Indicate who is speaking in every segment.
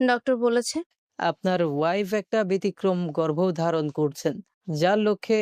Speaker 1: Doctor বলেছে।
Speaker 2: আপনার wife একটা ব্যতিক্রম গর্ভধারণ করছেন, যার লক্ষ্যে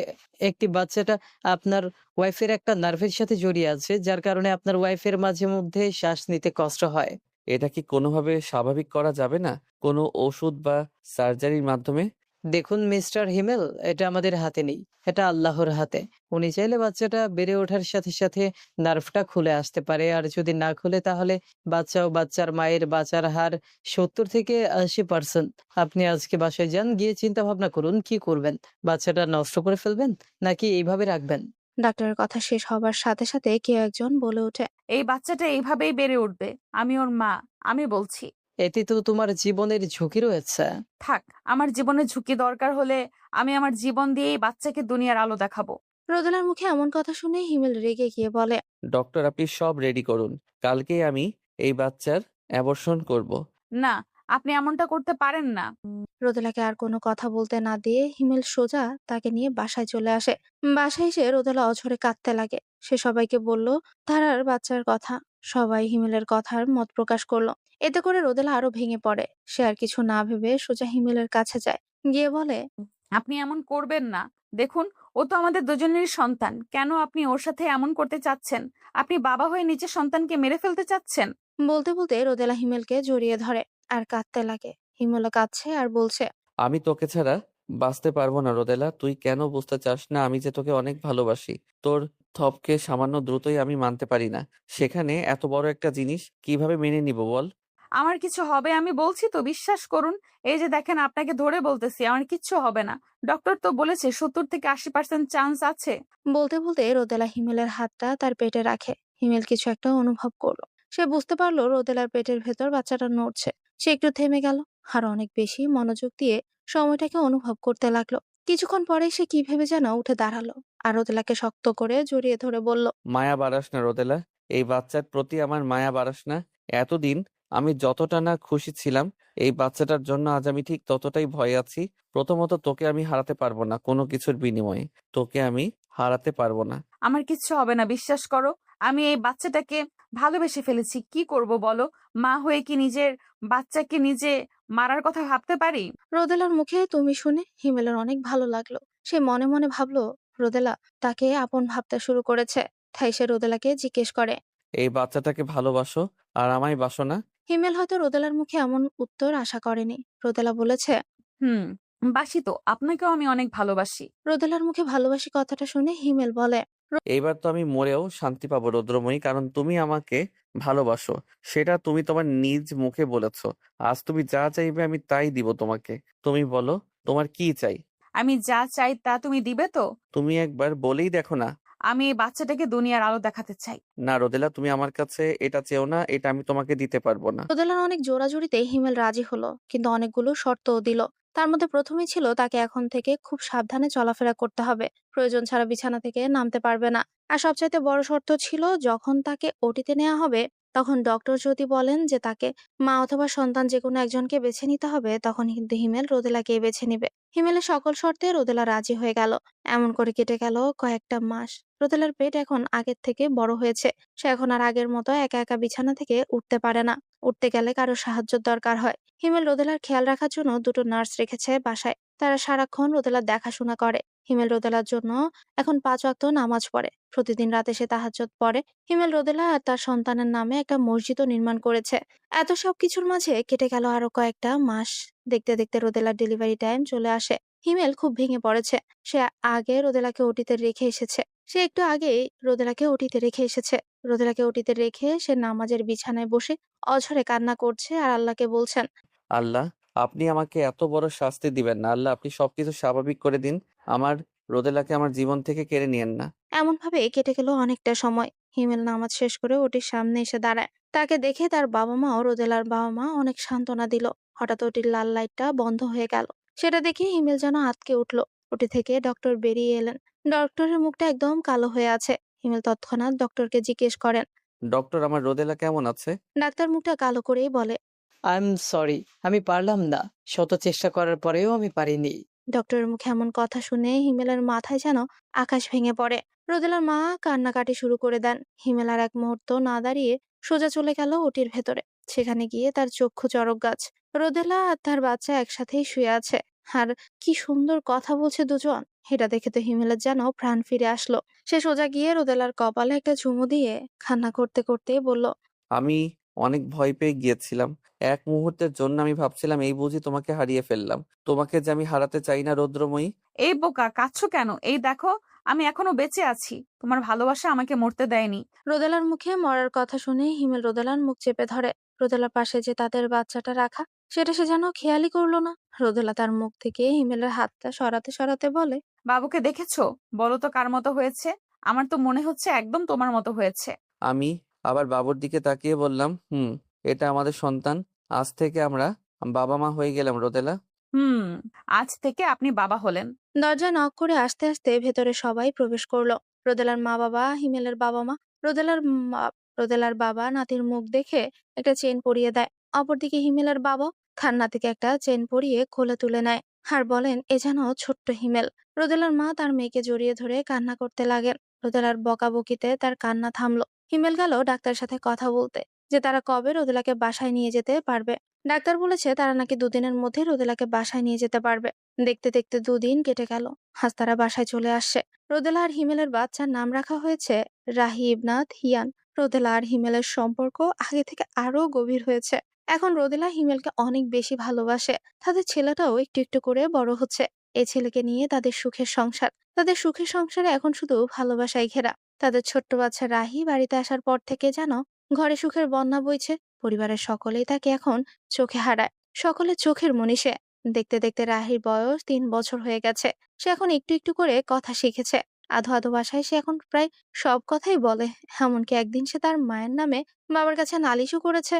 Speaker 2: একটি বাচ্চাটা আপনার ওয়াইফের একটা নার্ভের সাথে জড়িয়ে আছে, যার কারণে আপনার ওয়াইফের মাঝে মধ্যে শ্বাস নিতে কষ্ট হয়।
Speaker 3: এটা কি কোনোভাবে স্বাভাবিক করা যাবে না? কোনো ওষুধ বা সার্জারির মাধ্যমে?
Speaker 2: দেখুন মিস্টার হিমেল, এটা আমাদের হাতে নেই, এটা আল্লাহর হাতে। উনি চাইলে বাচ্চাটা বেড়ে ওঠার সাথে সাথে নার্ভটা খুলে আসতে পারে, আর যদি না খুলে তাহলে বাচ্চা ও বাচ্চার মায়ের বাঁচার হার 70 থেকে 80%। আপনি আজকে বাসায় যান, গিয়ে চিন্তা ভাবনা করুন কি করবেন। বাচ্চাটা নষ্ট করে ফেলবেন নাকি এইভাবে রাখবেন?
Speaker 1: ডাক্তারের কথা শেষ হবার সাথে সাথে কেউ একজন বলে ওঠে।
Speaker 4: এই বাচ্চাটা এইভাবেই বেড়ে উঠবে। আমি ওর মা, আমি বলছি।
Speaker 2: এতে তো তোমার জীবনের ঝুঁকি রয়েছে।
Speaker 4: থাক, আমার জীবনে ঝুঁকি দরকার হলে আমি আমার জীবন দিয়ে এই বাচ্চাকে দুনিয়ার আলো দেখাবো।
Speaker 1: রোদেলার মুখে এমন কথা শুনে হিমেল রেগে গিয়ে বলে।
Speaker 3: ডক্টর, আপনি সব রেডি করুন। কালকেই আমি এই বাচ্চার অ্যাবর্শন করব।
Speaker 4: না, আপনি এমনটা করতে পারেন না।
Speaker 1: রোদেলাকে আর কোনো কথা বলতে না দিয়ে হিমেল সোজা তাকে নিয়ে বাসায় চলে আসে। বাসায় এসে রোদেলা অঝরে কাঁদতে লাগে। সে সবাইকে বলল তারার বাচ্চার কথা। সবাই হিমেলের কথার মত প্রকাশ করলো। এতে করে রোদেলা আরো ভেঙে পড়ে। সে আর কিছু না ভেবে সোজা হিমেলের কাছে যায়, গিয়ে বলে।
Speaker 4: আপনি এমন করবেন না। দেখুন, ও তো আমাদের দুজনেরই সন্তান। কেন আপনি ওর সাথে এমন করতে চাচ্ছেন? আপনি বাবা হয়ে নিজের সন্তানকে মেরে ফেলতে চাচ্ছেন?
Speaker 1: বলতে বলতে রোদেলা হিমেলকে জড়িয়ে ধরে আর কাঁদতে লাগে। হিমেলও কাঁদছে আর বলছে।
Speaker 3: আমি তোকে ছাড়া বাঁচতে পারবো না রোদেলা। তুই কেন বুঝতে চাস না আমি যে তোকে অনেক ভালোবাসি। তোর থপকে সামান্য দ্রুতই আমি মানতে পারি না। সেখানে এত বড় একটা জিনিস কিভাবে মেনে নিব বল?
Speaker 4: আমার কিছু হবে, আমি বলছি তো, বিশ্বাস করুন। এই যে দেখেন, আপনাকে ধরে বলতেছি, আমার কিচ্ছু হবে না। ডক্টর তো বলেছে 70 থেকে 80% চান্স আছে।
Speaker 1: বলতে বলতে রোদেলা হিমেলের হাতটা তার পেটে রাখে। হিমেল কিছু একটা অনুভব করলো। সে বুঝতে পারলো রোদেলার পেটের ভেতর বাচ্চাটা নড়ছে। সে একটু থেমে গেল আর অনেক বেশি মনোযোগ দিয়ে সময়টাকে অনুভব করতে লাগলো। কিছুক্ষণ পরে সে কি ভেবে যেন উঠে দাঁড়ালো আর রোদেলাকে শক্ত করে জড়িয়ে ধরে বলল।
Speaker 3: মায়া বাড়াস না রোদেলা। এই বাচ্চার প্রতি আমার মায়া বাড়াস না। এতদিন আমি যতটা না খুশি ছিলাম এই বাচ্চাটার জন্য, আজ আমি ঠিক ততটাই ভয়ে আছি। প্রথমত তোকে আমি হারাতে পারবো না কোনো কিছুর বিনিময়ে। তোকে আমি হারাতে পারবো না।
Speaker 4: আমার কিচ্ছু হবে না, বিশ্বাস করো। আমি এই বাচ্চাটাকে ভালোবেসে ফেলেছি। কি করব বলো? মা হয়ে কি নিজের বাচ্চাকে নিজে মারার কথা ভাবতে পারি?
Speaker 1: রোদেলার মুখে তুমি শুনে হিমেলের অনেক ভালো লাগলো। সে মনে মনে ভাবলো রোদেলা তাকে আপন ভাবতে শুরু করেছে। তাই সে রোদেলাকে জিজ্ঞেস করে।
Speaker 3: এই বাচ্চাটাকে ভালোবাসো আর আমায় বাসো না?
Speaker 1: হিমেল হয়তো রোদেলার মুখে এমন উত্তর আশা করেনি। রোদেলা বলেছে।
Speaker 4: হুম, বাসি তো। আপনাকেও আমি অনেক ভালোবাসি।
Speaker 1: রোদেলার মুখে ভালোবাসি কথাটা শুনে হিমেল বলে।
Speaker 3: এইবার তো আমি মরেও শান্তি পাবো রুদ্রময়ী, কারণ তুমি আমাকে ভালোবাসো। সেটা তুমি তোমার নিজ মুখে বলেছো। আজ তুমি যা চাইবে আমি তাই দিব তোমাকে। তুমি বলো তোমার কি চাই?
Speaker 4: আমি যা চাই তা তুমি দিবে তো?
Speaker 3: তুমি একবার বলেই দেখো না।
Speaker 4: আমি এই বাচ্চাটাকে দুনিয়ার আলো দেখাতে চাই।
Speaker 3: না রোদেলা, তুমি আমার কাছে এটা চেও না। এটা আমি তোমাকে দিতে পারবো না।
Speaker 1: রোদেলার অনেক জোরাজুরিতে হিমেল রাজি হলো, কিন্তু অনেকগুলো শর্তও দিল। তার মধ্যে প্রথমেই ছিল তাকে এখন থেকে খুব সাবধানে চলাফেরা করতে হবে। প্রয়োজন ছাড়া বিছানা থেকে নামতে পারবে না। আর সবচাইতে বড় শর্ত ছিল যখন তাকে ওটিতে নেওয়া হবে তখন ডক্টর যদি বলেন যে তাকে মা অথবা সন্তান যে কোনো একজনকে বেছে নিতে হবে, তখন কিন্তু হিমেল রোদেলাকে বেছে নিবে। হিমেলের সকল শর্তে রোদেলা রাজি হয়ে গেল। এমন করে কেটে গেল কয়েকটা মাস। রোদেলার পেট এখন আগের থেকে বড় হয়েছে। সে এখন আর আগের মতো একা একা বিছানা থেকে উঠতে পারে না। উঠতে গেলে কারো সাহায্যের দরকার হয়। হিমেল রোদেলার খেয়াল রাখার জন্য দুটো নার্স রেখেছে বাসায়। তারা সারাক্ষণ রোদেলার দেখাশোনা করে। হিমেল রোদেলার জন্য এখন 5 ওয়াক্ত নামাজ পড়ে। প্রতিদিন রাতে সে তাহাজ্জুদ পড়ে। হিমেল রোদেলা আর তার সন্তানের নামে একটা মসজিদও নির্মাণ করেছে। এত সবকিছুর মাঝে কেটে গেল আরো কয়েকটা মাস। দেখতে দেখতে রোদেলার ডেলিভারি টাইম চলে আসে। হিমেল খুব ভেঙে পড়েছে। সে আগে রোদেলাকে ওটিতে রেখে এসেছে। সে একটু আগেই রোদেলাকে ওটিতে রেখে এসেছে। রোদেলাকে ওটিতে রেখে সে নামাজের বিছানায় বসে অঝরে কান্না করছে আর আল্লাহকে বলছেন।
Speaker 3: আল্লাহ, আপনি আমাকে এত বড় শাস্তি দিবেন না। আল্লাহ, আপনি সবকিছু স্বাভাবিক করে দিন। আমার রোদেলাকে আমার জীবন থেকে কেড়ে নিয়েন না।
Speaker 1: এমন ভাবে কেটে গেল অনেকটা সময়। হিমেল নামাজ শেষ করে ওটির সামনে এসে দাঁড়ায়। তাকে দেখে তার বাবা মা ও রোদেলার বাবা মা অনেক সান্ত্বনা দিল। হঠাৎ ওটির লাল লাইটটা বন্ধ হয়ে গেল। সেটা দেখে হিমেল যেন আঁতকে উঠলো। ওটি থেকে ডক্টর বেরিয়ে এলেন। ডক্টরের মুখটা একদম কালো হয়ে আছে। হিমেল তৎক্ষণাৎ ডক্টরকে জিজ্ঞেস করেন।
Speaker 3: ডক্টর, আমার রোদেলা কেমন আছে?
Speaker 1: ডাক্তার মুখটা কালো করেই বলে।
Speaker 2: আই এম সরি, আমি পারলাম না। শত চেষ্টা করার পরেও আমি পারিনি।
Speaker 1: ডক্টরের মুখে এমন কথা শুনে হিমেলের মাথায় যেন আকাশ ভেঙে পড়ে। রোদেলার মা কান্নাকাটি শুরু করে দেন। হিমেল আর এক মুহূর্ত না দাঁড়িয়ে সোজা চলে গেল ওটির ভেতরে। সেখানে গিয়ে তার চক্ষু চড়ক গাছ। রোদেলা আর তার বাচ্চা একসাথেই শুয়ে আছে। আর কি সুন্দর কথা বলছে দুজন। এটা দেখে তো হিমেলের যেন প্রাণ ফিরে আসলো। সে সোজা গিয়ে রোদেলার কপালে একটা চুমু দিয়ে কান্না করতে করতে বলল,
Speaker 3: আমি অনেক ভয় পেয়ে গিয়েছিলাম। এক মুহূর্তের জন্য আমি ভাবছিলাম এই বুঝি তোমাকে হারিয়ে ফেললাম। তোমাকে যে আমি হারাতে চাই না রৌদ্রময়ী।
Speaker 4: এই বোকা, কাঁদছো কেন? এই দেখো, আমি এখনো বেঁচে আছি। তোমার ভালোবাসা আমাকে মরতে দেয়নি।
Speaker 1: রোদেলার মুখে মরার কথা শুনে হিমেল রোদেলার মুখ চেপে ধরে। রোদেলার পাশে যে তাদের বাচ্চাটা রাখা, সেটা সে যেন খেয়ালই করলো না। রোদেলা তার মুখ থেকে হিমেলের হাতটা সরাতে সরাতে বলে,
Speaker 4: বাবুকে দেখেছো? বলো তো কার মতো হয়েছে? আমার তো মনে হচ্ছে একদম তোমার মতো হয়েছে।
Speaker 3: আমি আবার বাবুর দিকে তাকিয়ে বললাম, এটা আমাদের সন্তান। আজ থেকে আমরা বাবা মা হয়ে গেলাম রোদেলা।
Speaker 4: হুম, আজ থেকে আপনি বাবা হলেন।
Speaker 1: দরজায় নক করে আস্তে আস্তে ভেতরে সবাই প্রবেশ করলো। রোদেলার মা বাবা, হিমেলের বাবা মা। রোদেলার মা- রোদেলার বাবা নাতির মুখ দেখে একটা চেন পরিয়ে দেয়। অপরদিকে হিমেলের বাবা তার নাতিকে একটা চেন পরিয়ে কোলে তুলে নেয় আর বলেন, এ যেন ছোট্ট হিমেল। রোদেলার মা তার মেয়েকে জড়িয়ে ধরে কান্না করতে লাগেন। রোদেলার বকাবকিতে তার কান্না থামলো। হিমেল গেল ডাক্তারের সাথে কথা বলতে, যে তারা কবে রোদেলাকে বাসায় নিয়ে যেতে পারবে। ডাক্তার বলেছে তারা নাকি 2 দিনের মধ্যে রোদেলাকে বাসায় নিয়ে যেতে পারবে। দেখতে দেখতে 2 দিন কেটে গেল। আজ তারা বাসায় চলে আসছে। রোদেলা আর হিমেলের বাচ্চার নাম রাখা হয়েছে রাহি ইবনাত হিয়ান। রোদেলা আর হিমেলের সম্পর্ক আগে থেকে আরো গভীর হয়েছে। এখন রোদেলা হিমেলকে অনেক বেশি ভালোবাসে। তাদের ছেলেটাও একটু একটু করে বড় হচ্ছে। এই ছেলেকে নিয়ে তাদের সুখের সংসার। তাদের সুখের সংসারে এখন শুধু ভালোবাসায় ঘেরা। তাদের ছোট্ট বাচ্চা রাহি বাড়িতে আসার পর থেকে যেন ঘরে সুখের বন্যা বইছে। পরিবারের সকলেই তাকে এখন চোখে হারায়। সকলের চোখের মনি সে। দেখতে দেখতে রাহির বয়স 3 বছর হয়ে গেছে। সে এখন একটু একটু করে কথা শিখেছে। আধো আধো ভাষায় সে এখন প্রায় সব কথাই বলে। এমনকি একদিন সে তার মায়ের নামে বাবার কাছে নালিশও করেছে।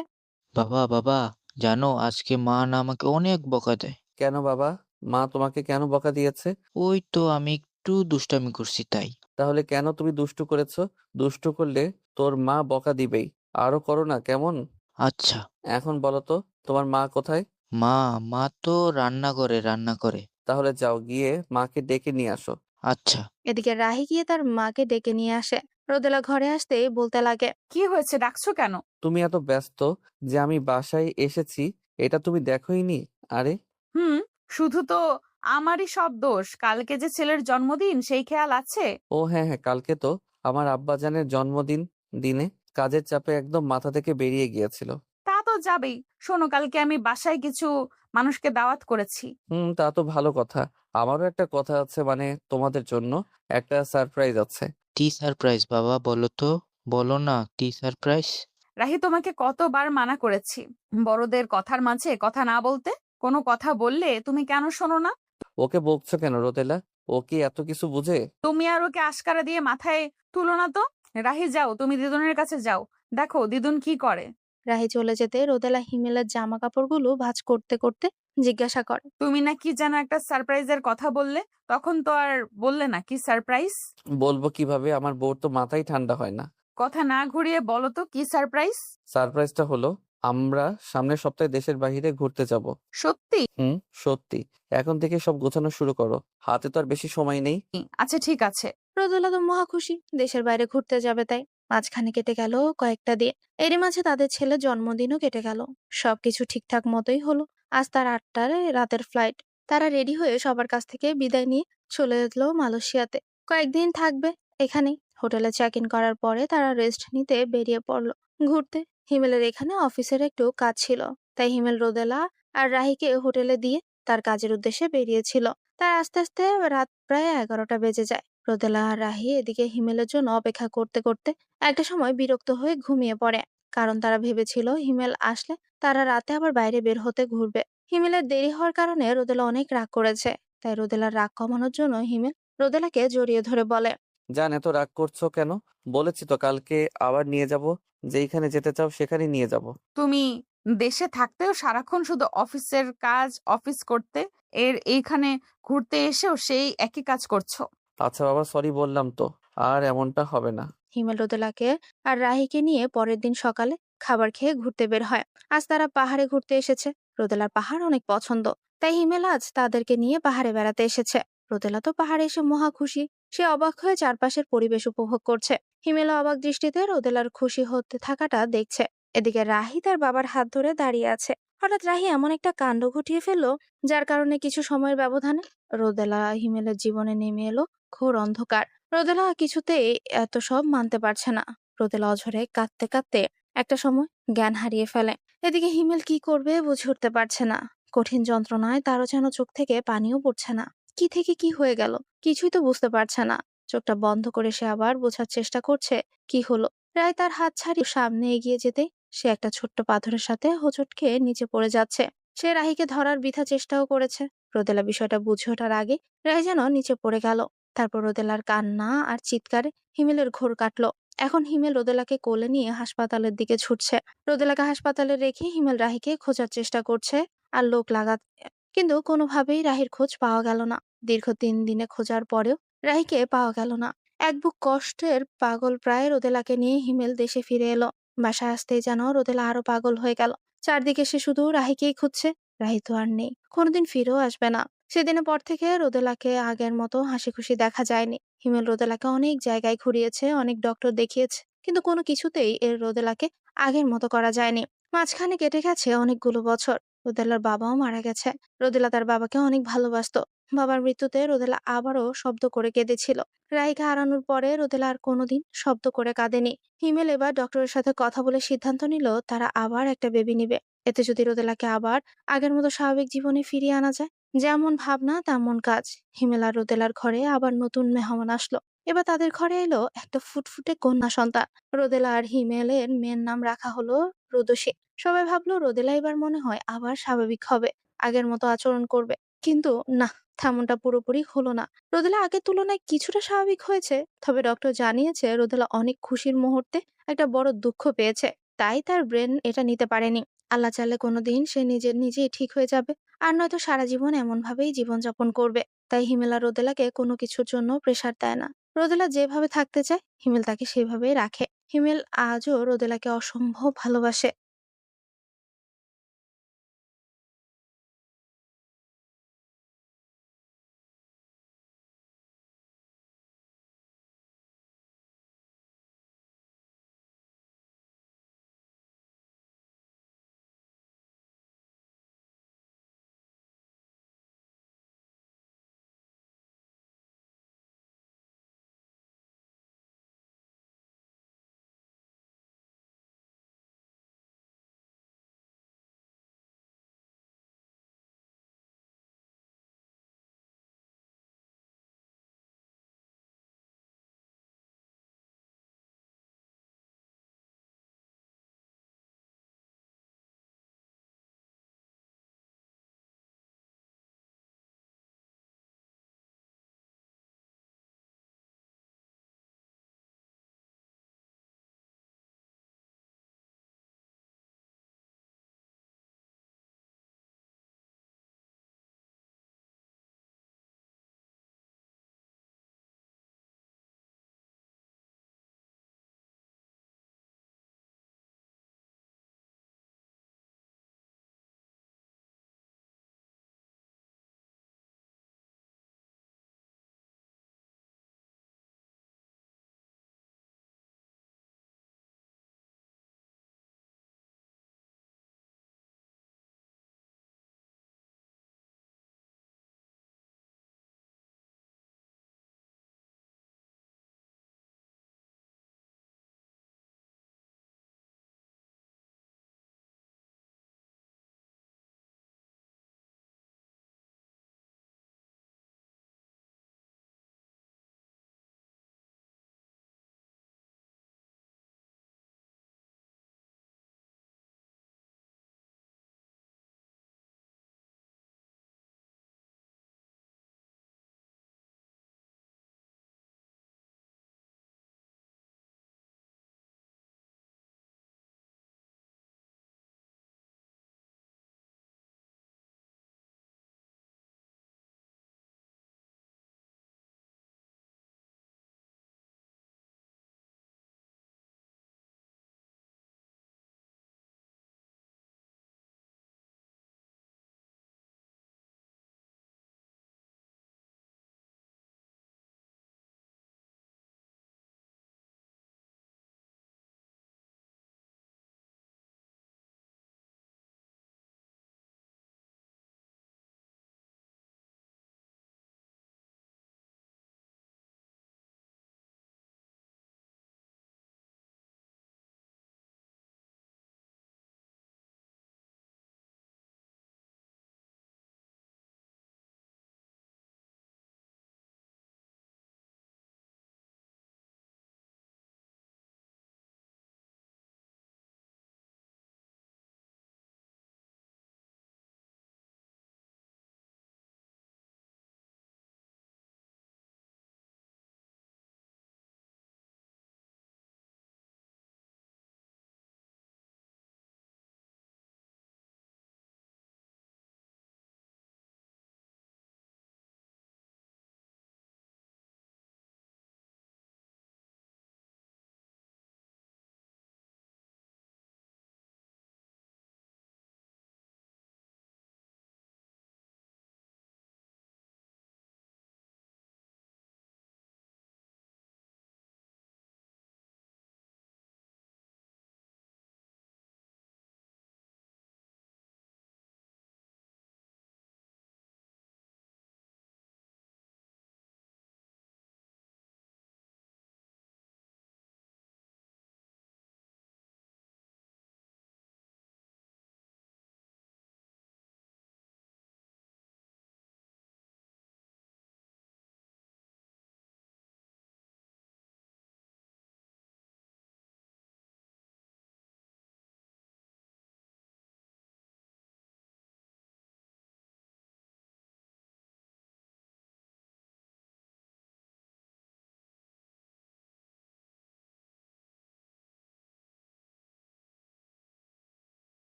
Speaker 5: বাবা বাবা, জানো আজকে মা না আমাকে অনেক বকা দেয়।
Speaker 3: কেন বাবা? মা তোমাকে কেন বকা দিয়েছে?
Speaker 5: ওই তো আমি একটু দুষ্টামি করছি তাই।
Speaker 3: তাহলে কেন তুমি দুষ্টু করেছো? দুষ্টু করলে তোর মা বকা দিবেই। আরো করো না কেমন?
Speaker 5: আচ্ছা।
Speaker 3: এখন বলো তো, তোমার মা কোথায়?
Speaker 5: মা মা তো রান্না করে।
Speaker 3: তাহলে যাও গিয়ে মাকে ডেকে নিয়ে আসো।
Speaker 5: আচ্ছা।
Speaker 1: এদিকে রাহি গিয়ে তার মাকে ডেকে নিয়ে আসে। রোদেলা ঘরে আসতেই বলতে লাগে,
Speaker 4: কি হয়েছে, ডাকছো কেন?
Speaker 3: তুমি এত ব্যস্ত যে আমি বাসায় এসেছি এটা তুমি দেখোইনি? আরে
Speaker 4: হুম, শুধু তো আমারই সব দোষ। কালকে যে ছেলের জন্মদিন, সেই খেয়াল আছে?
Speaker 3: ও হ্যাঁ হ্যাঁ, কালকে তো আমার আব্বাজানের জন্মদিন। দিনে কাজের চাপে একদম মাথা থেকে বেরিয়ে গিয়েছিল।
Speaker 4: তা তো যাবেই। শোনো, কালকে আমি বাসায় কিছু মানুষকে দাওয়াত করেছি।
Speaker 3: তা তো ভালো কথা। আমারও একটা কথা আছে, মানে তোমাদের জন্য একটা সারপ্রাইজ আছে।
Speaker 5: কি সারপ্রাইজ বাবা, বলো তো, বলো না কি সারপ্রাইজ।
Speaker 4: রাহি, তোমাকে কতবার মানা করেছি বড়দের কথার মাঝে কথা না বলতে। কোনো কথা বললে তুমি কেন শোনো না?
Speaker 3: ওকে বকছো কেন রোদেলা? ও কি এত কিছু বুঝে?
Speaker 4: তুমি আর ওকে আশকারা দিয়ে মাথায় তুলো না তো। রাহি, যাও, তুমি দিদুনের কাছে যাও, দেখো দিদুন কি করে।
Speaker 1: রাহি চলে যেতে রোদেলা হিমেলের জামা কাপড়গুলো ভাঁজ করতে করতে জিজ্ঞাসা করে,
Speaker 4: তুমি না কি যেন একটা সারপ্রাইজের কথা বললে, তখন তো আর বললে না কি সারপ্রাইজ।
Speaker 3: বলবো কিভাবে? আমার বউর তো মাথাই ঠান্ডা হয় না।
Speaker 4: কথা না ঘুরিয়ে বলো তো কি সারপ্রাইজ।
Speaker 3: সারপ্রাইজটা হলো আমরা সামনের সপ্তাহে দেশের বাইরে ঘুরতে যাব।
Speaker 4: সত্যি?
Speaker 3: সত্যি। এখন থেকে সব গোছানো শুরু করো, হাতে তো আর বেশি সময় নেই।
Speaker 4: আচ্ছা ঠিক আছে।
Speaker 1: রোদেলা তো মহা খুশি, দেশের বাইরে ঘুরতে যাবে তাই। মাঝখানে কেটে গেল কয়েকটা দিন। এরই মাঝে তাদের ছেলের জন্মদিনও কেটে গেল। সবকিছু ঠিকঠাক মতোই হলো। আজ তার 8টার রাতের ফ্লাইট। তারা রেডি হয়ে সবার কাছ থেকে বিদায় নিয়ে চলে এলো মালয়েশিয়াতে। কয়েকদিন থাকবে এখানেই। হোটেলে চেক ইন করার পরে তারা রেস্ট নিতে বেরিয়ে পড়লো ঘুরতে। হিমেলের এখানে অফিসের একটু কাজ ছিল, তাই হিমেল রোদেলা আর রাহিকে হোটেলে দিয়ে তার কাজের উদ্দেশ্যে বেরিয়েছিল। তার আস্তে আস্তে রাত প্রায় 11টা বেজে যায়। রোদেলা আর রাহি এদিকে হিমেলের জন্য অপেক্ষা করতে করতে একটা সময় বিরক্ত হয়ে ঘুমিয়ে পড়ে। কারণ তারা ভেবেছিল হিমেল আসলে তারা রাতে আবার বাইরে বের হতে ঘুরবে। হিমেলের দেরি হওয়ার কারণে রোদেলা অনেক রাগ করেছে। তাই রোদেলার রাগ কমানোর জন্য হিমেল রোদেলাকে জড়িয়ে ধরে বলে,
Speaker 3: জান, এত রাগ করছো কেন? বলেছি তো কালকে আবার নিয়ে যাব। যেইখানে যেতে চাও সেখানে নিয়ে যাব।
Speaker 4: তুমি দেশে থাকতেও সারাক্ষণ শুধু অফিসের কাজ, অফিস করতে, এইখানে ঘুরতে এসেও সেই একই কাজ করছো।
Speaker 3: আচ্ছা বাবা, সরি বললাম তো। আর এমনটা হবে না।
Speaker 1: হিমেল রোদেলাকে আর রাহিকে নিয়ে পরের দিন সকালে খাবার খেয়ে ঘুরতে বের হয়। আজ তারা পাহাড়ে ঘুরতে এসেছে। রোদেলার পাহাড় অনেক পছন্দ, তাই হিমেল আজ তাদেরকে নিয়ে পাহাড়ে বেড়াতে এসেছে। রোদেলা তো পাহাড়ে এসে মহা খুশি। সে অবাক হয়ে চারপাশের পরিবেশ উপভোগ করছে। হিমেলও অবাক দৃষ্টিতে রোদেলার খুশি হতে থাকাটা দেখছে। এদিকে রাহি তার বাবার হাত ধরে দাঁড়িয়ে আছে। হঠাৎ রাহি এমন একটা কাণ্ড ঘটিয়ে ফেললো যার কারণে কিছু সময়ের ব্যবধানে রোদেলা হিমেলের জীবনে নেমে এলো ঘোর অন্ধকার। রোদেলা কিছুতেই এত সব মানতে পারছে না। রোদেলা অঝরে কাঁদতে কাঁদতে একটা সময় জ্ঞান হারিয়ে ফেলে। এদিকে হিমেল কি করবে বুঝে উঠতে পারছে না। কঠিন যন্ত্রণায় তারও যেন চোখ থেকে পানিও পড়ছে না। কি থেকে কি হয়ে গেল কিছুই তো বুঝতে পারছে না। চোখটা বন্ধ করে সে আবার বোঝার চেষ্টা করছে কি হলো। রায় তার হাত ছাড়িয়ে সামনে এগিয়ে যেতে সে একটা ছোট্ট পাথরের সাথে হোঁচট খেয়ে নিচে পড়ে যাচ্ছে। সে রাহিকে ধরার বৃথা চেষ্টাও করেছে। রোদেলা বিষয়টা বুঝে ওঠার আগে রাহি যেন নিচে পড়ে গেল। তারপর রোদেলার কান্না আর চিৎকারে হিমেলের ঘোর কাটলো। এখন হিমেল রোদেলাকে কোলে নিয়ে হাসপাতালের দিকে ছুটছে। রোদেলাকে হাসপাতালে রেখে হিমেল রাহিকে খোঁজার চেষ্টা করছে আর লোক লাগাচ্ছে, কিন্তু কোনোভাবেই রাহির খোঁজ পাওয়া গেল না। দীর্ঘ 3 দিনে খোঁজার পরেও রাহিকে পাওয়া গেল না। এক বুক কষ্টের পাগল প্রায় রোদেলাকে নিয়ে হিমেল দেশে ফিরে এলো। বাসায় আসতেই যেন রোদেলা আরো পাগল হয়ে গেল। চারদিকে সে শুধু রাহিকেই খুঁজছে। রাহি তো আর নেই, কোনোদিন ফিরেও আসবে না। সেদিনের পর থেকে রোদেলাকে আগের মতো হাসি খুশি দেখা যায়নি। হিমেল রোদেলাকে অনেক জায়গায় ঘুরিয়েছে, অনেক ডক্টর দেখিয়েছে, কিন্তু কোনো কিছুতেই এর রোদেলাকে আগের মতো করা যায়নি। মাঝখানে কেটে গেছে অনেকগুলো বছর। রোদেলার বাবাও মারা গেছে। রোদেলা তার বাবাকে অনেক ভালোবাসতো। বাবার মৃত্যুতে রোদেলা আবারও শব্দ করে কেঁদেছিল। রাহিকে হারানোর পরে রোদেলা আর কোনোদিন শব্দ করে কাঁদেনি। হিমেল এবার ডক্টরের সাথে কথা বলে সিদ্ধান্ত নিল তারা আবার একটা বেবি নিবে। এতে যদি রোদেলাকে আবার আগের মতো স্বাভাবিক জীবনে ফিরিয়ে আনা যায়। যেমন ভাবনা তেমন কাজ। হিমেল আর রোদেলার ঘরে আবার নতুন মেহমান আসলো। এবার তাদের ঘরে এলো একটা ফুটফুটে কন্যা সন্তান। রোদেলা আর হিমেলের মেয়ের নাম রাখা হলো রোদসী। সবাই ভাবলো রোদেলা এবার মনে হয় আবার স্বাভাবিক হবে, আগের মতো আচরণ করবে। কিন্তু না, তেমনটা পুরোপুরি হলো না। রোদেলা আগের তুলনায় কিছুটা স্বাভাবিক হয়েছে, তবে ডক্টর জানিয়েছে রোদেলা অনেক খুশির মুহূর্তে একটা বড় দুঃখ পেয়েছে, তাই তার ব্রেন এটা নিতে পারেনি। আল্লাহ চাইলে কোনোদিন সে নিজেই ঠিক হয়ে যাবে, আর নয়তো সারা জীবন এমন ভাবেই জীবনযাপন করবে। তাই হিমেল আর রোদেলাকে কোনো কিছুর জন্য প্রেসার দেয় না। রোদেলা যেভাবে থাকতে চায় হিমেল তাকে সেভাবেই রাখে। হিমেল আজও রোদেলাকে অসম্ভব ভালোবাসে।